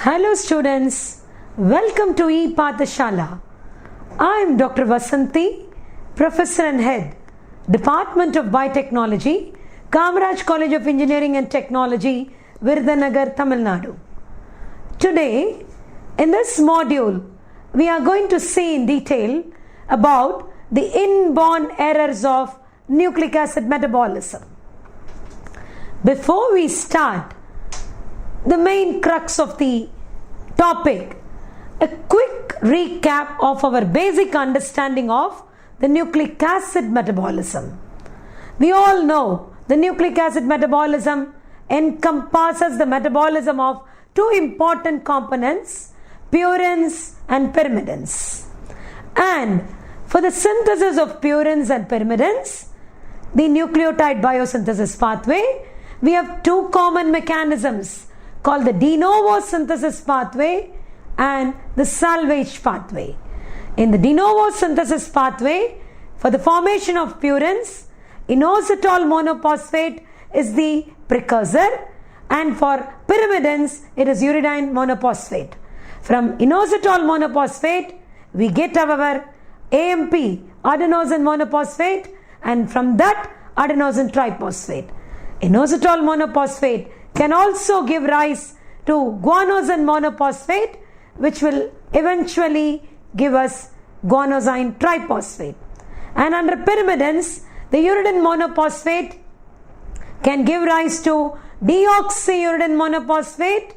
Hello students, welcome to E-Pathashala. I am Dr. Vasanthi, Professor and Head, Department of Biotechnology, Kamaraj College of Engineering and Technology, Virudhunagar, Tamil Nadu. Today, in this module, we are going to see in detail about the inborn errors of nucleic acid metabolism. Before we start the main crux of the topic, a quick recap of our basic understanding of the nucleic acid metabolism. We all know the nucleic acid metabolism encompasses the metabolism of two important components, purines and pyrimidines. And for the synthesis of purines and pyrimidines, the nucleotide biosynthesis pathway, we have two common mechanisms called the de novo synthesis pathway and the salvage pathway. In the de novo synthesis pathway, for the formation of purines, inositol monophosphate is the precursor, and for pyrimidines, it is uridine monophosphate. From inositol monophosphate, we get our AMP, adenosine monophosphate, and from that, adenosine triphosphate. Inositol monophosphate can also give rise to guanosine monophosphate, which will eventually give us guanosine triphosphate. And under pyrimidines, the uridine monophosphate can give rise to deoxyuridine monophosphate,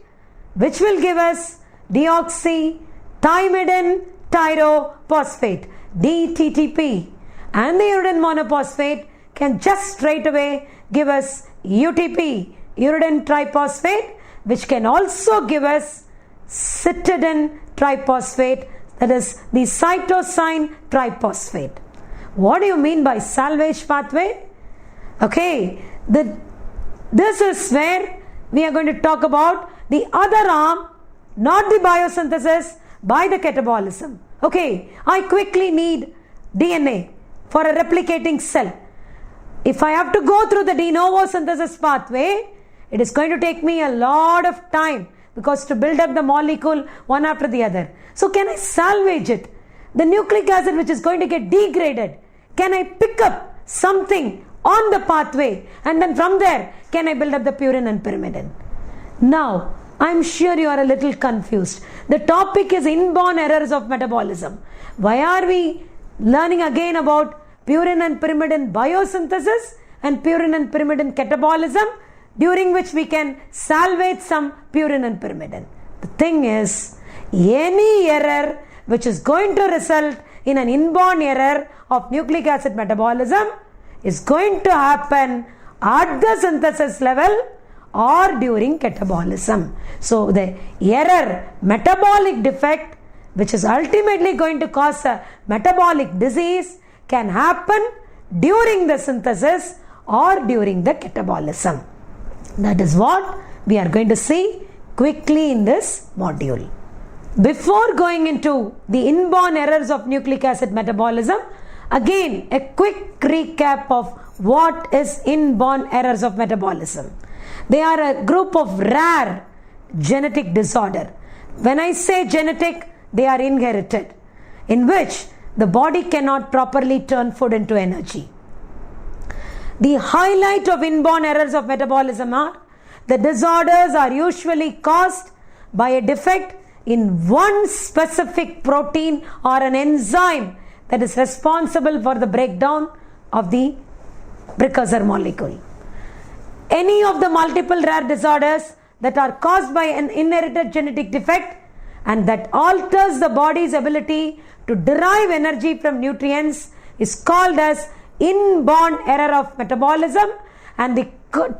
which will give us deoxythymidine tyrophosphate, DTTP. And the uridine monophosphate can just straight away give us UTP, uridine triphosphate, which can also give us cytidine triphosphate, that is the cytosine triphosphate. What do you mean by salvage pathway? Okay, this is where we are going to talk about the other arm, not the biosynthesis, by the catabolism. Okay, I quickly need DNA for a replicating cell. If I have to go through the de novo synthesis pathway, it is going to take me a lot of time because to build up the molecule one after the other. So can I salvage it? The nucleic acid which is going to get degraded, can I pick up something on the pathway and then from there can I build up the purine and pyrimidine? Now, I'm sure you are a little confused. The topic is inborn errors of metabolism. Why are we learning again about purine and pyrimidine biosynthesis and purine and pyrimidine catabolism, during which we can salvage some purine and pyrimidine? The thing is, any error which is going to result in an inborn error of nucleic acid metabolism is going to happen at the synthesis level or during catabolism. So the error, metabolic defect, which is ultimately going to cause a metabolic disease, can happen during the synthesis or during the catabolism. That is what we are going to see quickly in this module. Before going into the inborn errors of nucleic acid metabolism, again a quick recap of what is inborn errors of metabolism. They are a group of rare genetic disorder. When I say genetic, they are inherited, in which the body cannot properly turn food into energy. The highlight of inborn errors of metabolism are the disorders are usually caused by a defect in one specific protein or an enzyme that is responsible for the breakdown of the precursor molecule. Any of the multiple rare disorders that are caused by an inherited genetic defect and that alters the body's ability to derive energy from nutrients is called as inborn error of metabolism, and the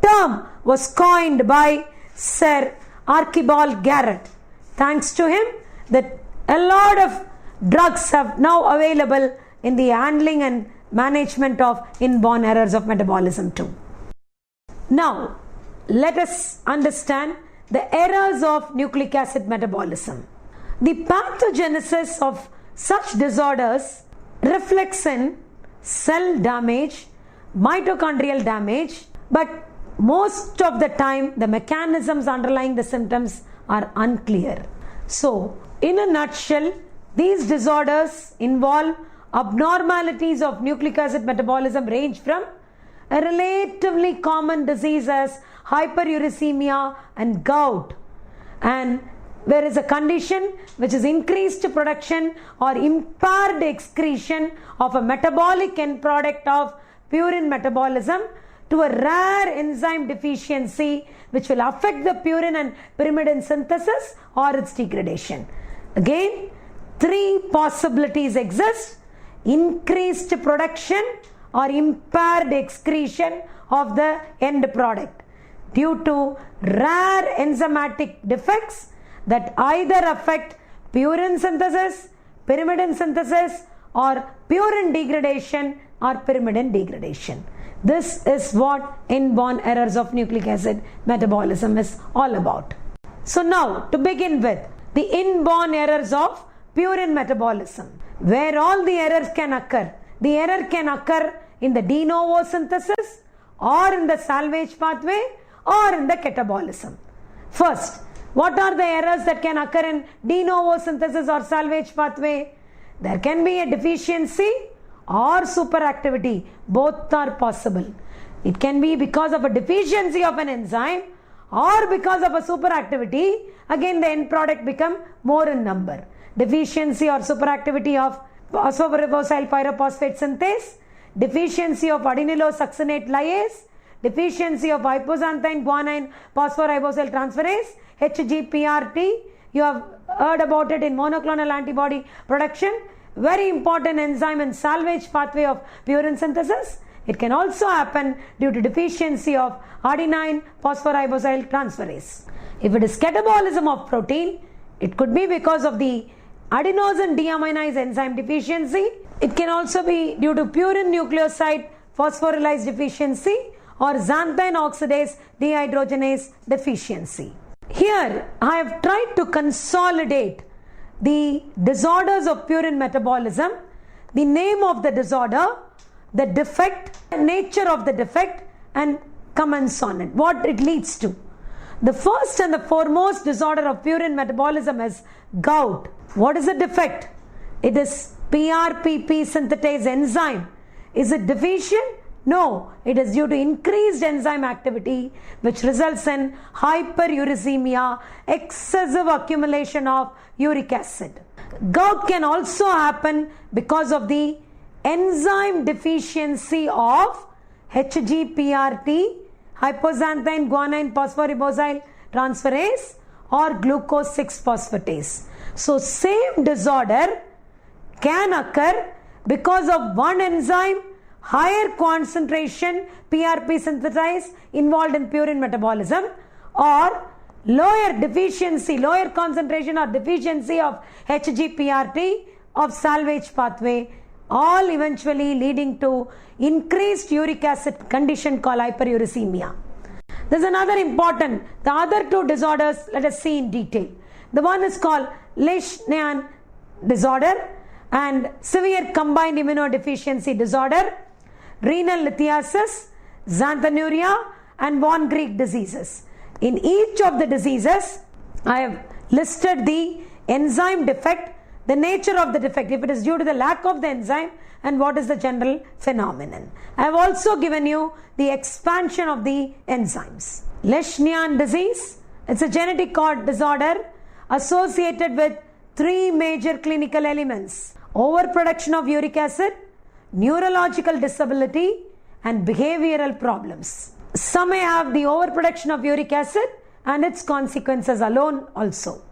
term was coined by Sir Archibald Garrett. Thanks to him, that a lot of drugs are now available in the handling and management of inborn errors of metabolism too. Now, let us understand the errors of nucleic acid metabolism. The pathogenesis of such disorders reflects in cell damage, mitochondrial damage, but most of the time the mechanisms underlying the symptoms are unclear. So, in a nutshell, these disorders involve abnormalities of nucleic acid metabolism range from a relatively common disease as hyperuricemia and gout, and there is a condition which is increased production or impaired excretion of a metabolic end product of purine metabolism, to a rare enzyme deficiency which will affect the purine and pyrimidine synthesis or its degradation. Again, three possibilities exist: increased production or impaired excretion of the end product due to rare enzymatic defects that either affect purine synthesis, pyrimidine synthesis, or purine degradation or pyrimidine degradation. This is what inborn errors of nucleic acid metabolism is all about. So now, to begin with, the inborn errors of purine metabolism. Where all the errors can occur. The error can occur in the de novo synthesis, or in the salvage pathway, or in the catabolism. First, what are the errors that can occur in de novo synthesis or salvage pathway? There can be a deficiency or superactivity. Both are possible. It can be because of a deficiency of an enzyme or because of a superactivity. Again, the end product become more in number. Deficiency or superactivity of phosphoribosyl pyrophosphate synthase, deficiency of adenylosuccinate lyase, deficiency of hypoxanthine guanine phosphoribosyl transferase, HGPRT. You have heard about it in monoclonal antibody production. Very important enzyme in salvage pathway of purine synthesis. It can also happen due to deficiency of adenine phosphoribosyl transferase. If it is catabolism of protein, it could be because of the adenosine deaminase enzyme deficiency. It can also be due to purine nucleoside phosphorylase deficiency or xanthine oxidase dehydrogenase deficiency. Here, I have tried to consolidate the disorders of purine metabolism, the name of the disorder, the defect, the nature of the defect, and comments on it, what it leads to. The first and the foremost disorder of purine metabolism is gout. What is the defect? It is PRPP synthetase enzyme. Is it deficient? No, it is due to increased enzyme activity which results in hyperuricemia, excessive accumulation of uric acid. Gout can also happen because of the enzyme deficiency of HGPRT, hypoxanthine guanine phosphoribosyl transferase, or glucose 6-phosphatase. So same disorder can occur because of one enzyme, higher concentration PRP synthetase involved in purine metabolism, or lower deficiency, lower concentration or deficiency of HGPRT of salvage pathway, all eventually leading to increased uric acid condition called hyperuricemia. There's another important, the other two disorders, let us see in detail. The one is called Leishman disorder and severe combined immunodeficiency disorder, renal lithiasis, xanthanuria, and von Greek diseases. In each of the diseases, I have listed the enzyme defect, the nature of the defect, if it is due to the lack of the enzyme, and what is the general phenomenon. I have also given you the expansion of the enzymes. Leishman disease, it's a genetic disorder associated with three major clinical elements: overproduction of uric acid, neurological disability, and behavioral problems. Some may have the overproduction of uric acid and its consequences alone also.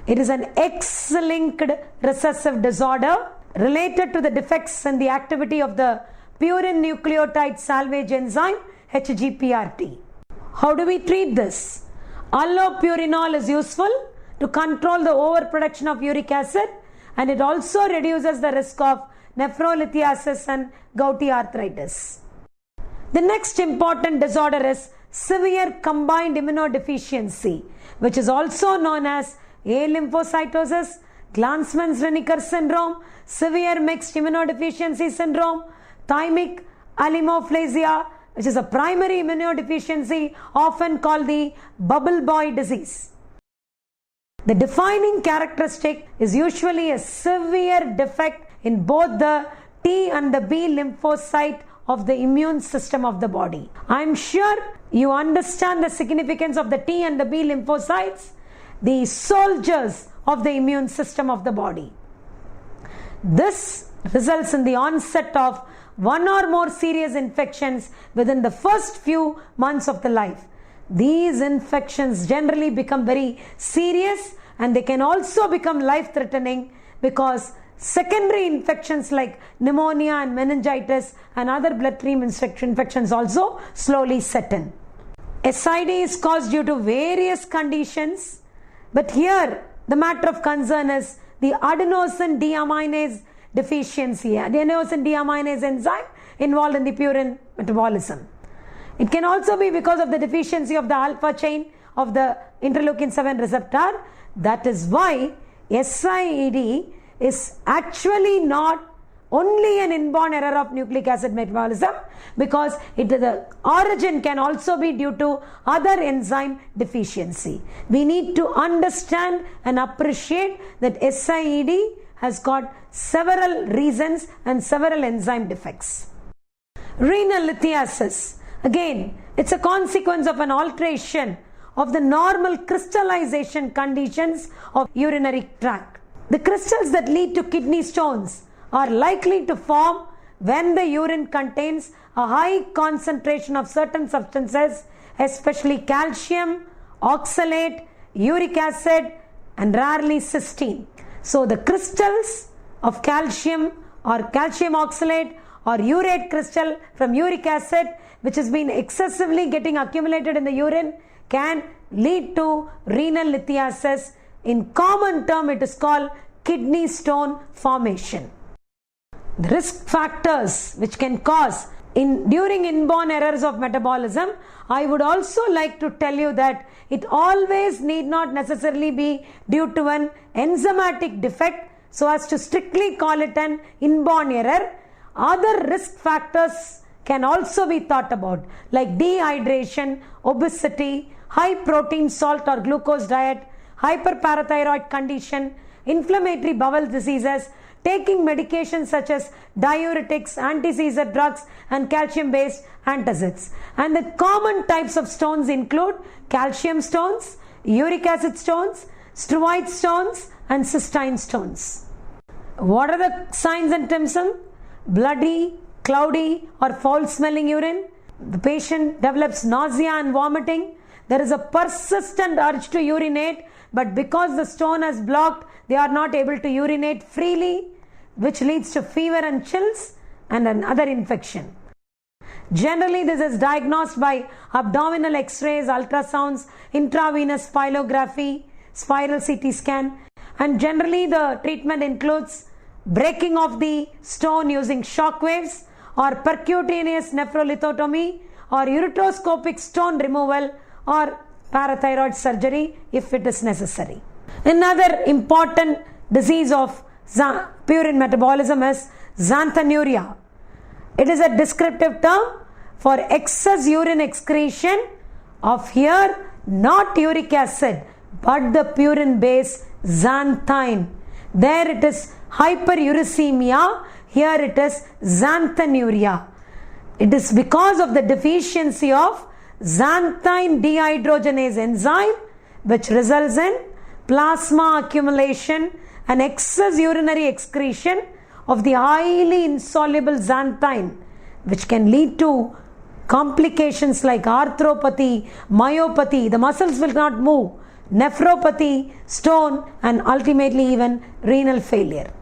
It is an X-linked recessive disorder related to the defects in the activity of the purine nucleotide salvage enzyme HGPRT. How do we treat this? Allopurinol is useful to control the overproduction of uric acid, and it also reduces the risk of nephrolithiasis and gouty arthritis. The next important disorder is severe combined immunodeficiency, which is also known as A lymphocytosis, Glanzmann-Schwenniker syndrome, severe mixed immunodeficiency syndrome, thymic alemophilia, which is a primary immunodeficiency often called the bubble boy disease. The defining characteristic is usually a severe defect in both the T and the B lymphocyte of the immune system of the body. I am sure you understand the significance of the T and the B lymphocytes, the soldiers of the immune system of the body. This results in the onset of one or more serious infections within the first few months of the life. These infections generally become very serious, and they can also become life-threatening because secondary infections like pneumonia and meningitis and other bloodstream infections also slowly set in. SID is caused due to various conditions, but here the matter of concern is the adenosine deaminase deficiency, adenosine deaminase enzyme involved in the purine metabolism. It can also be because of the deficiency of the alpha chain of the interleukin 7 receptor. That is why SIED is actually not only an inborn error of nucleic acid metabolism, because the origin can also be due to other enzyme deficiency. We need to understand and appreciate that SIED has got several reasons and several enzyme defects. Renal lithiasis. Again, it's a consequence of an alteration of the normal crystallization conditions of urinary tract. The crystals that lead to kidney stones are likely to form when the urine contains a high concentration of certain substances, especially calcium, oxalate, uric acid, and rarely cysteine. So the crystals of calcium or calcium oxalate or urate crystal from uric acid, which has been excessively getting accumulated in the urine, can lead to renal lithiasis. In common term, it is called kidney stone formation. The risk factors which can cause during inborn errors of metabolism, I would also like to tell you that it always need not necessarily be due to an enzymatic defect so as to strictly call it an inborn error. Other risk factors can also be thought about, like dehydration, obesity, high protein, salt or glucose diet, hyperparathyroid condition, inflammatory bowel diseases, taking medications such as diuretics, anti-seizure drugs and calcium-based antacids. And the common types of stones include calcium stones, uric acid stones, steroid stones and cystine stones. What are the signs and symptoms? Bloody, cloudy or foul smelling urine. The patient develops nausea and vomiting. There is a persistent urge to urinate, but because the stone has blocked, they are not able to urinate freely, which leads to fever and chills and another infection. Generally, this is diagnosed by abdominal x-rays, ultrasounds, intravenous pyelography, spiral CT scan, and generally the treatment includes breaking of the stone using shock waves or percutaneous nephrolithotomy or ureteroscopic stone removal or parathyroid surgery if it is necessary. Another important disease of purine metabolism is xanthanuria. It is a descriptive term for excess urine excretion of here not uric acid but the purine base xanthine. There it is hyperuricemia, here it is xanthanuria. It is because of the deficiency of xanthine dehydrogenase enzyme, which results in plasma accumulation and excess urinary excretion of the highly insoluble xanthine, which can lead to complications like arthropathy, myopathy, the muscles will not move, nephropathy, stone, and ultimately even renal failure.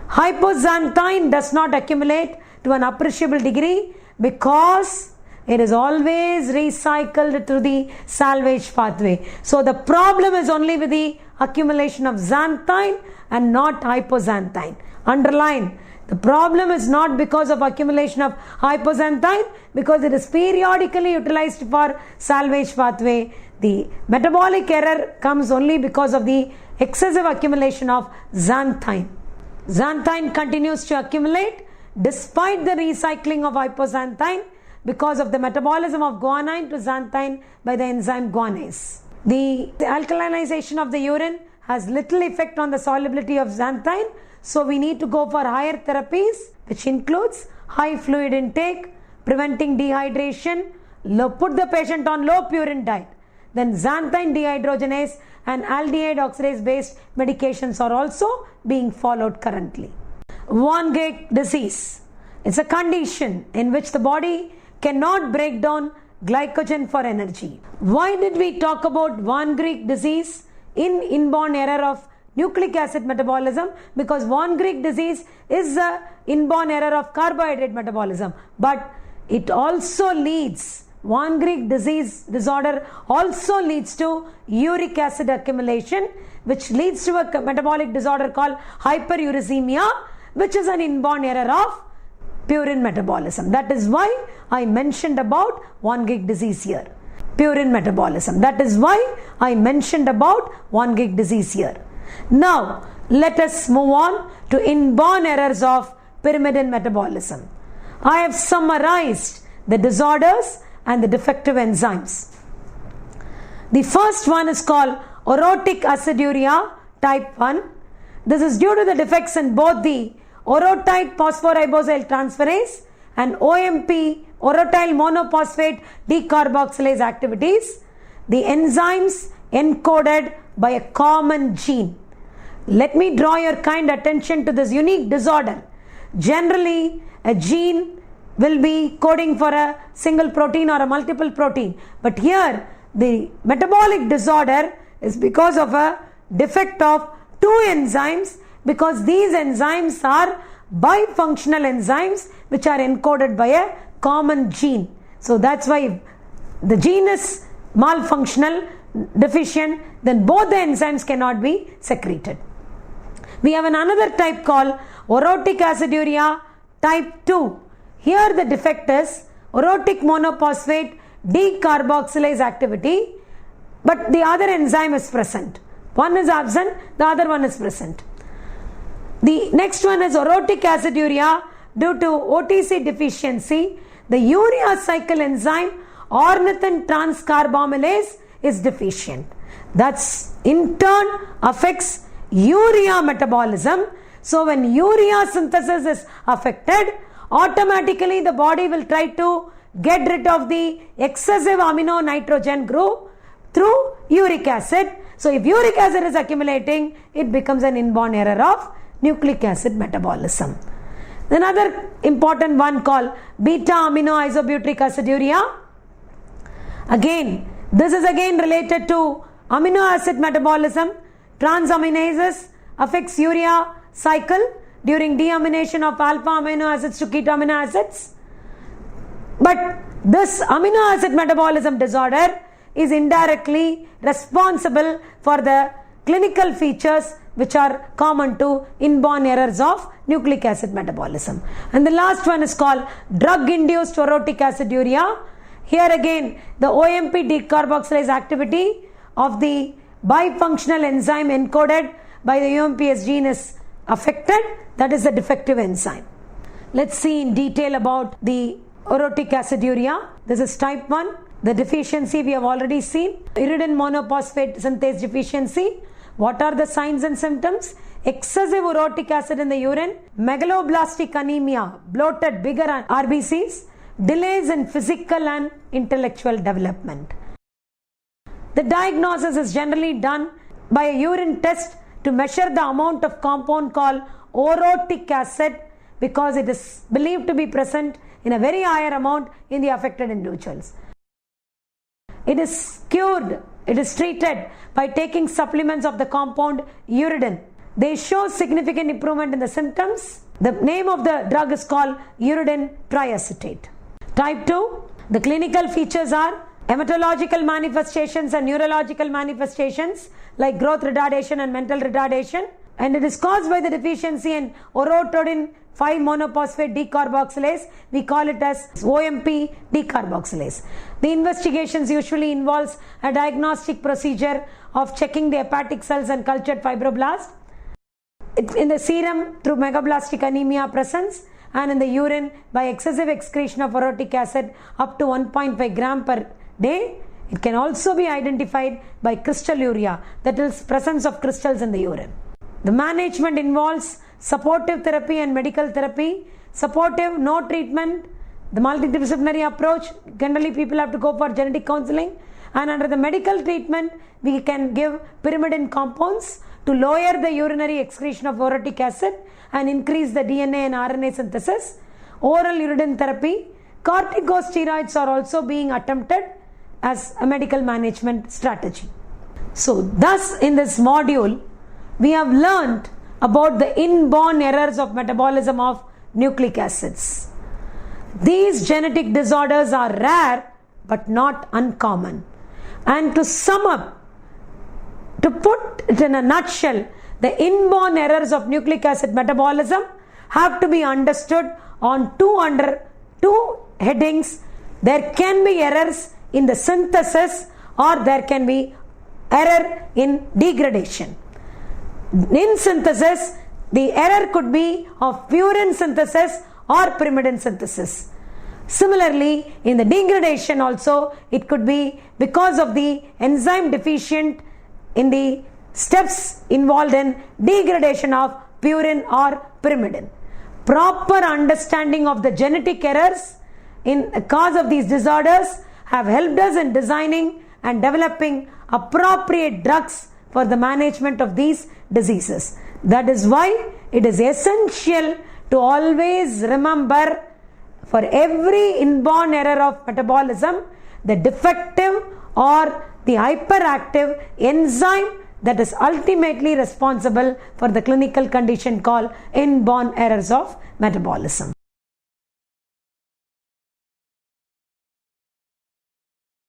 Hypoxanthine does not accumulate to an appreciable degree because it is always recycled through the salvage pathway. So the problem is only with the accumulation of xanthine and not hypoxanthine. Underline, the problem is not because of accumulation of hypoxanthine, because it is periodically utilized for salvage pathway. The metabolic error comes only because of the excessive accumulation of xanthine. Xanthine continues to accumulate despite the recycling of hypoxanthine because of the metabolism of guanine to xanthine by the enzyme guanase. The alkalinization of the urine has little effect on the solubility of xanthine. So we need to go for higher therapies, which includes high fluid intake, preventing dehydration, put the patient on low purine diet. Then xanthine dehydrogenase and aldehyde oxidase based medications are also being followed currently. Van Gogh disease. It's a condition in which the body cannot break down glycogen for energy. Why did we talk about Van Gogh disease in inborn error of nucleic acid metabolism? Because Van Gogh disease is an inborn error of carbohydrate metabolism, but it also leads, Van Gogh disease disorder also leads to uric acid accumulation, which leads to a metabolic disorder called hyperuricemia, which is an inborn error of purine metabolism. That is why I mentioned about Van Gogh disease here. Purine metabolism. That is why I mentioned about Van Gogh disease here. Now, let us move on to inborn errors of pyrimidine metabolism. I have summarized the disorders and the defective enzymes. The first one is called orotic aciduria type 1. This is due to the defects in both the orotide phosphoribosyl transferase and OMP, orotyl monophosphate decarboxylase activities. The enzymes encoded by a common gene. Let me draw your kind attention to this unique disorder. Generally, a gene will be coding for a single protein or a multiple protein. But here, the metabolic disorder is because of a defect of two enzymes, because these enzymes are bifunctional enzymes which are encoded by a common gene. So that's why the gene is malfunctional, deficient, then both the enzymes cannot be secreted. We have another type called orotic aciduria type 2. Here the defect is orotic monophosphate decarboxylase activity, but the other enzyme is present. One is absent, the other one is present. The next one is orotic aciduria due to OTC deficiency. The urea cycle enzyme ornithine transcarbamylase is deficient. That's in turn affects urea metabolism. So when urea synthesis is affected, automatically the body will try to get rid of the excessive amino nitrogen group through uric acid. So if uric acid is accumulating, it becomes an inborn error of nucleic acid metabolism. Another important one called beta amino isobutyric aciduria. Again, this is again related to amino acid metabolism. Transaminases affects urea cycle during deamination of alpha amino acids to keto amino acids. But this amino acid metabolism disorder is indirectly responsible for the clinical features which are common to inborn errors of nucleic acid metabolism. And the last one is called drug-induced orotic aciduria. Here again, the OMP decarboxylase activity of the bifunctional enzyme encoded by the UMPS gene is affected. That is the defective enzyme. Let's see in detail about the orotic aciduria. This is type 1. The deficiency we have already seen. Iridium monophosphate synthase deficiency. What are the signs and symptoms? Excessive orotic acid in the urine, megaloblastic anemia, bloated, bigger RBCs, delays in physical and intellectual development. The diagnosis is generally done by a urine test to measure the amount of compound called orotic acid, because it is believed to be present in a very higher amount in the affected individuals. It is cured, it is treated by taking supplements of the compound uridine. They show significant improvement in the symptoms. The name of the drug is called uridine triacetate. Type 2, the clinical features are hematological manifestations and neurological manifestations like growth retardation and mental retardation, and it is caused by the deficiency in orotodin 5 monophosphate decarboxylase. We call it as OMP decarboxylase. The investigations usually involves a diagnostic procedure of checking the hepatic cells and cultured fibroblasts. In the serum through megablastic anemia presence, and in the urine by excessive excretion of orotic acid up to 1.5 gram per day. It can also be identified by crystalluria, that is presence of crystals in the urine. The management involves supportive therapy and medical therapy. Supportive, no treatment. The multidisciplinary approach, generally people have to go for genetic counseling. And under the medical treatment, we can give pyrimidine compounds to lower the urinary excretion of uric acid and increase the DNA and RNA synthesis. Oral uridine therapy. Corticosteroids are also being attempted as a medical management strategy. So, thus in this module, we have learned about the inborn errors of metabolism of nucleic acids. These genetic disorders are rare but not uncommon. And to sum up, to put it in a nutshell, the inborn errors of nucleic acid metabolism have to be understood on two headings. There can be errors in the synthesis or there can be error in degradation. In synthesis, the error could be of purine synthesis or pyrimidine synthesis. Similarly, in the degradation also, it could be because of the enzyme deficient in the steps involved in degradation of purine or pyrimidine. Proper understanding of the genetic errors in the cause of these disorders have helped us in designing and developing appropriate drugs for the management of these diseases. That is why it is essential to always remember, for every inborn error of metabolism, the defective or the hyperactive enzyme that is ultimately responsible for the clinical condition called inborn errors of metabolism.